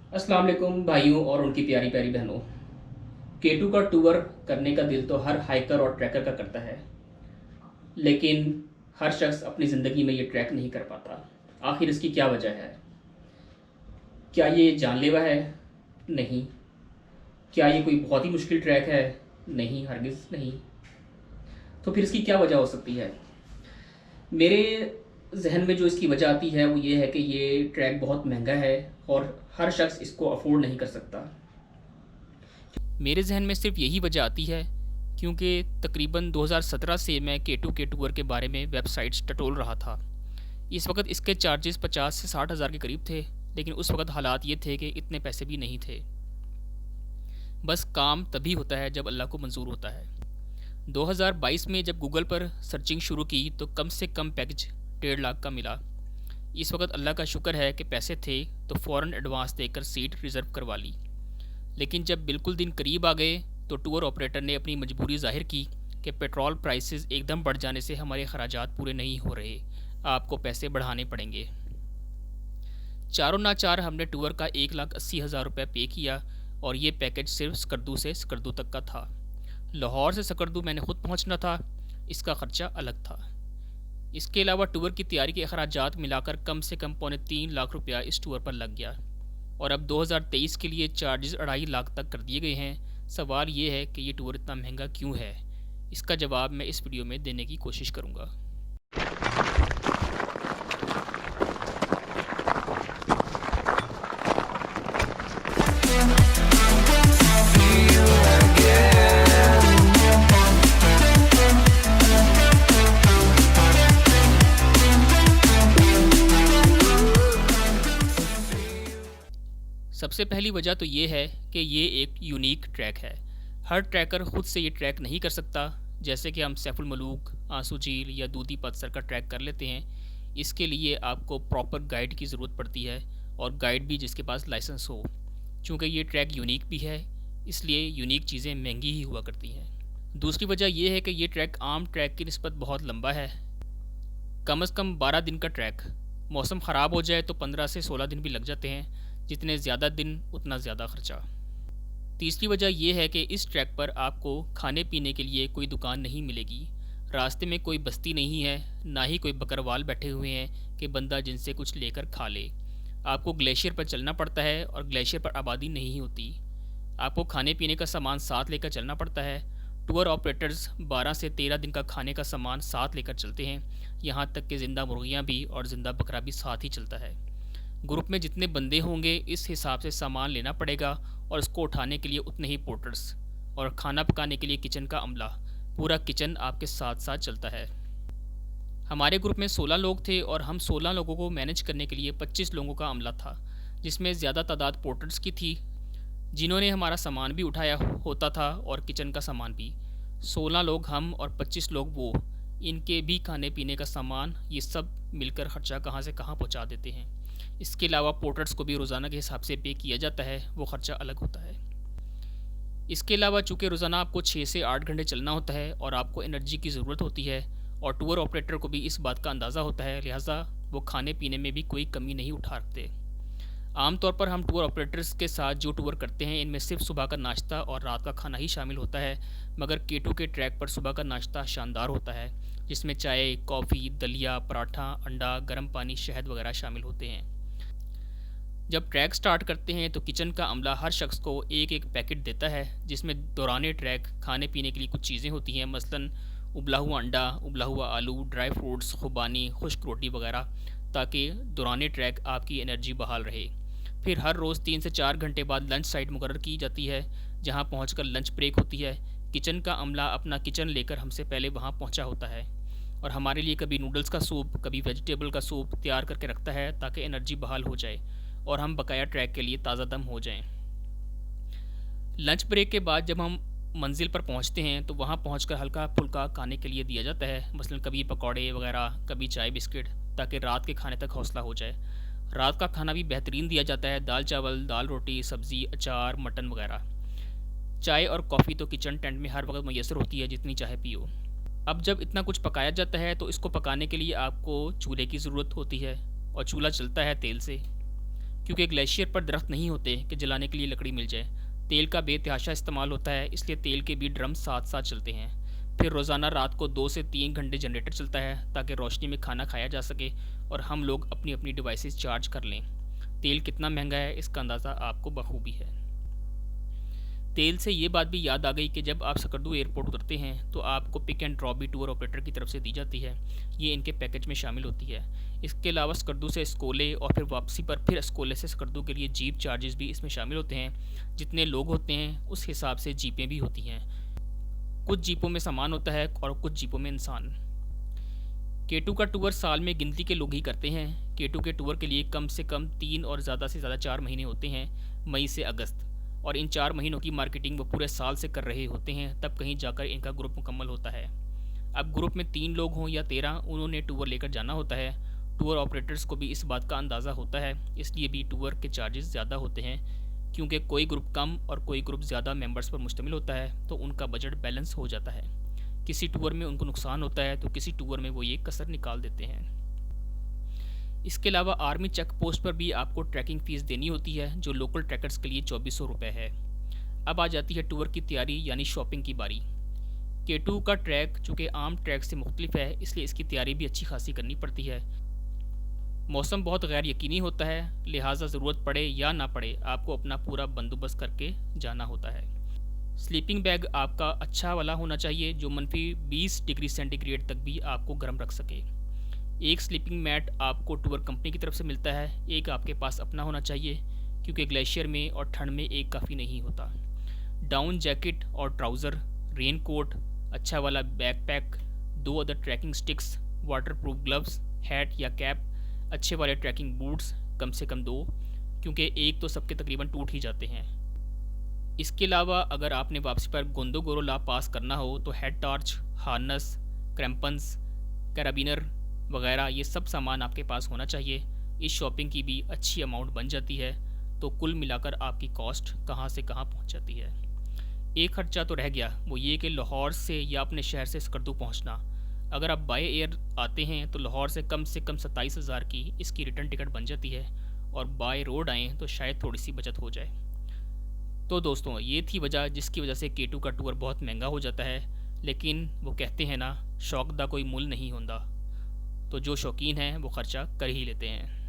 अस्सलाम वालेकुम भाइयों और उनकी प्यारी प्यारी बहनों। K2 का टूर करने का दिल तो हर हाइकर और ट्रैकर का करता है, लेकिन हर शख्स अपनी ज़िंदगी में ये ट्रैक नहीं कर पाता। आखिर इसकी क्या वजह है? क्या ये जानलेवा है? नहीं। क्या ये कोई बहुत ही मुश्किल ट्रैक है? नहीं, हरगिज़ नहीं। तो फिर इसकी क्या वजह हो सकती है? मेरे जहन में जो इसकी वजह आती है वो ये है कि ये ट्रैक बहुत महंगा है और हर शख्स इसको अफोर्ड नहीं कर सकता। मेरे जहन में सिर्फ यही वजह आती है क्योंकि तकरीबन 2017 से मैं K2 के टूर के बारे में वेबसाइट्स टटोल रहा था। इस वक्त इसके चार्जेस 50 से 60 हज़ार के करीब थे, लेकिन उस वक्त हालात ये थे कि इतने पैसे भी नहीं थे। बस काम तभी होता है जब अल्लाह को मंजूर होता है। 2022 में जब गूगल पर सर्चिंग शुरू की तो कम से कम पैकेज 1.5 लाख का मिला। इस वक्त अल्लाह का शुक्र है कि पैसे थे तो फ़ौरन एडवांस देकर सीट रिज़र्व करवा ली। लेकिन जब बिल्कुल दिन करीब आ गए तो टूर ऑपरेटर ने अपनी मजबूरी जाहिर की कि पेट्रोल प्राइसेस एकदम बढ़ जाने से हमारे खराजात पूरे नहीं हो रहे, आपको पैसे बढ़ाने पड़ेंगे। चारों नाचार हमने टूर का 1,80,000 रुपये पे किया और ये पैकेज सिर्फ स्कर्दू से स्कर्दू तक का था। लाहौर से स्कर्दू मैंने खुद पहुंचना था, इसका ख़र्चा अलग था। इसके अलावा टूर की तैयारी के अखराजात मिलाकर कम से कम 3.25 लाख रुपया इस टूर पर लग गया और अब 2023 के लिए चार्जेस 2.5 लाख तक कर दिए गए हैं। सवाल ये है कि ये टूर इतना महंगा क्यों है? इसका जवाब मैं इस वीडियो में देने की कोशिश करूँगा। सबसे पहली वजह तो ये है कि ये एक यूनिक ट्रैक है। हर ट्रैकर ख़ुद से ये ट्रैक नहीं कर सकता। जैसे कि हम सैफुल मलूक, आंसू झील या दूधी पतसर का ट्रैक कर लेते हैं, इसके लिए आपको प्रॉपर गाइड की ज़रूरत पड़ती है और गाइड भी जिसके पास लाइसेंस हो। चूँकि ये ट्रैक यूनिक भी है, इसलिए यूनिक चीज़ें महंगी ही हुआ करती हैं। दूसरी वजह यह है कि ये ट्रैक आम ट्रैक की निस्बत बहुत लंबा है। कम से कम 12 दिन का ट्रैक। मौसम ख़राब हो जाए तो 15 से 16 दिन भी लग जाते हैं। जितने ज़्यादा दिन उतना ज़्यादा खर्चा। तीसरी वजह यह है कि इस ट्रैक पर आपको खाने पीने के लिए कोई दुकान नहीं मिलेगी। रास्ते में कोई बस्ती नहीं है, ना ही कोई बकरवाल बैठे हुए हैं कि बंदा जिनसे कुछ लेकर खा ले। आपको ग्लेशियर पर चलना पड़ता है और ग्लेशियर पर आबादी नहीं होती। आपको खाने पीने का सामान साथ लेकर चलना पड़ता है। टूर ऑपरेटर्स 12 से 13 दिन का खाने का सामान साथ लेकर चलते हैं, यहाँ तक कि ज़िंदा मुर्गियाँ भी और ज़िंदा बकरा भी साथ ही चलता है। ग्रुप में जितने बंदे होंगे इस हिसाब से सामान लेना पड़ेगा और उसको उठाने के लिए उतने ही पोर्टर्स और खाना पकाने के लिए किचन का अमला। पूरा किचन आपके साथ साथ चलता है। हमारे ग्रुप में 16 लोग थे और हम 16 लोगों को मैनेज करने के लिए 25 लोगों का अमला था, जिसमें ज़्यादा तादाद पोर्टर्स की थी जिन्होंने हमारा सामान भी उठाया होता था और किचन का सामान भी। 16 लोग हम और 25 लोग वो, इनके भी खाने पीने का सामान, ये सब मिलकर ख़र्चा कहाँ से कहाँ पहुँचा देते हैं। इसके अलावा पोर्टर्स को भी रोज़ाना के हिसाब से पे किया जाता है, वो ख़र्चा अलग होता है। इसके अलावा चूँकि रोज़ाना आपको 6 से 8 घंटे चलना होता है और आपको एनर्जी की ज़रूरत होती है और टूर ऑपरेटर को भी इस बात का अंदाज़ा होता है, लिहाजा वो खाने पीने में भी कोई कमी नहीं उठाते। आमतौर पर हम टूर ऑपरेटर्स के साथ जो टूर करते हैं इनमें सिर्फ सुबह का नाश्ता और रात का खाना ही शामिल होता है, मगर K2 के ट्रैक पर सुबह का नाश्ता शानदार होता है, जिसमें चाय, कॉफ़ी, दलिया, पराठा, अंडा, गर्म पानी, शहद वगैरह शामिल होते हैं। जब ट्रैक स्टार्ट करते हैं तो किचन का अमला हर शख्स को एक एक पैकेट देता है, जिसमें दौरान ट्रैक खाने पीने के लिए कुछ चीज़ें होती हैं, मसलन उबला हुआ अंडा, उबला हुआ आलू, ड्राई फ्रूट्स, खुबानी, खुश्क रोटी वगैरह, ताकि दौरान ट्रैक आपकी एनर्जी बहाल रहे। फिर हर रोज़ 3 से 4 घंटे बाद लंच साइट मुकर्रर की जाती है, जहाँ पहुँचकर लंच ब्रेक होती है। किचन का अमला अपना किचन लेकर हमसे पहले वहाँ पहुँचा होता है और हमारे लिए कभी नूडल्स का सूप, कभी वेजिटेबल का सूप तैयार करके रखता है ताकि एनर्जी बहाल हो जाए और हम बकाया ट्रैक के लिए ताज़ा दम हो जाएं। लंच ब्रेक के बाद जब हम मंजिल पर पहुंचते हैं तो वहां पहुंचकर हल्का फुल्का खाने के लिए दिया जाता है, मसलन कभी पकौड़े वगैरह, कभी चाय बिस्किट, ताकि रात के खाने तक हौसला हो जाए। रात का खाना भी बेहतरीन दिया जाता है, दाल चावल, दाल रोटी, सब्ज़ी, अचार, मटन वगैरह। चाय और कॉफ़ी तो किचन टेंट में हर वक्त मैसर होती है, जितनी चाहे पियो। अब जब इतना कुछ पकाया जाता है तो इसको पकाने के लिए आपको चूल्हे की ज़रूरत होती है और चूल्हा चलता है तेल से, क्योंकि ग्लेशियर पर दरख्त नहीं होते कि जलाने के लिए लकड़ी मिल जाए। तेल का बेतहाशा इस्तेमाल होता है, इसलिए तेल के भी ड्रम साथ साथ चलते हैं। फिर रोज़ाना रात को 2 से 3 घंटे जनरेटर चलता है ताकि रोशनी में खाना खाया जा सके और हम लोग अपनी अपनी डिवाइसेस चार्ज कर लें। तेल कितना महंगा है इसका अंदाज़ा आपको बखूबी है। तेल से ये बात भी याद आ गई कि जब आप सकरदू एयरपोर्ट उतरते हैं तो आपको पिक एंड ड्रॉप भी टूर ऑपरेटर की तरफ से दी जाती है। ये इनके पैकेज में शामिल होती है। इसके अलावा सकरदू से स्कोले और फिर वापसी पर फिर स्कोले से सकरदू के लिए जीप चार्जेस भी इसमें शामिल होते हैं। जितने लोग होते हैं उस हिसाब से जीपें भी होती हैं। कुछ जीपों में सामान होता है और कुछ जीपों में इंसान। केटू का टूर साल में गिनती के लोग ही करते हैं। केटू के टूर के लिए कम से कम 3 और ज़्यादा से ज़्यादा 4 महीने होते हैं, मई से अगस्त, और इन 4 महीनों की मार्केटिंग वो पूरे साल से कर रहे होते हैं, तब कहीं जाकर इनका ग्रुप मुकम्मल होता है। अब ग्रुप में 3 लोग हों या 13, उन्होंने टूर लेकर जाना होता है। टूर ऑपरेटर्स को भी इस बात का अंदाज़ा होता है, इसलिए भी टूर के चार्जेस ज़्यादा होते हैं। क्योंकि कोई ग्रुप कम और कोई ग्रुप ज़्यादा मेंबर्स पर मुश्तमिल होता है तो उनका बजट बैलेंस हो जाता है। किसी टूर में उनको नुकसान होता है तो किसी टूर में वो ये कसर निकाल देते हैं। इसके अलावा आर्मी चेक पोस्ट पर भी आपको ट्रैकिंग फ़ीस देनी होती है, जो लोकल ट्रैकर्स के लिए 2400 रुपये है। अब आ जाती है टूर की तैयारी यानी शॉपिंग की बारी। K2 का ट्रैक चूँकि आम ट्रैक से मुख्तलिफ है, इसलिए इसकी तैयारी भी अच्छी खासी करनी पड़ती है। मौसम बहुत गैर यकीनी होता है, लिहाजा ज़रूरत पड़े या ना पड़े आपको अपना पूरा बंदोबस्त करके जाना होता है। स्लीपिंग बैग आपका अच्छा वाला होना चाहिए जो -20 डिग्री सेंटीग्रेड तक भी आपको गर्म रख सके। एक स्लीपिंग मैट आपको टूर कंपनी की तरफ से मिलता है, एक आपके पास अपना होना चाहिए क्योंकि ग्लेशियर में और ठंड में एक काफ़ी नहीं होता। डाउन जैकेट और ट्राउज़र, रेन कोट, अच्छा वाला backpack, 2 other trekking sticks, waterproof gloves, hat या कैप, अच्छे वाले ट्रैकिंग बूट्स कम से कम 2, क्योंकि एक तो सबके तकरीबन टूट ही जाते हैं। इसके अलावा अगर आपने वापसी पर गोंदोगोरो पास करना हो तो हेड टॉर्च, हार्नस, क्रैम्पन्स, कैराबिनर वगैरह ये सब सामान आपके पास होना चाहिए। इस शॉपिंग की भी अच्छी अमाउंट बन जाती है, तो कुल मिलाकर आपकी कॉस्ट कहाँ से कहाँ पहुँच जाती है। एक खर्चा तो रह गया, वो ये कि लाहौर से या अपने शहर से सकरदू पहुँचना। अगर आप बाय एयर आते हैं तो लाहौर से कम 27,000 की इसकी रिटर्न टिकट बन जाती है, और बाय रोड आएँ तो शायद थोड़ी सी बचत हो जाए। तो दोस्तों ये थी वजह जिसकी वजह से K2 का टूर बहुत महंगा हो जाता है, लेकिन वो कहते हैं ना, शौक दा कोई मुल नहीं होता, तो जो शौकीन हैं वो ख़र्चा कर ही लेते हैं।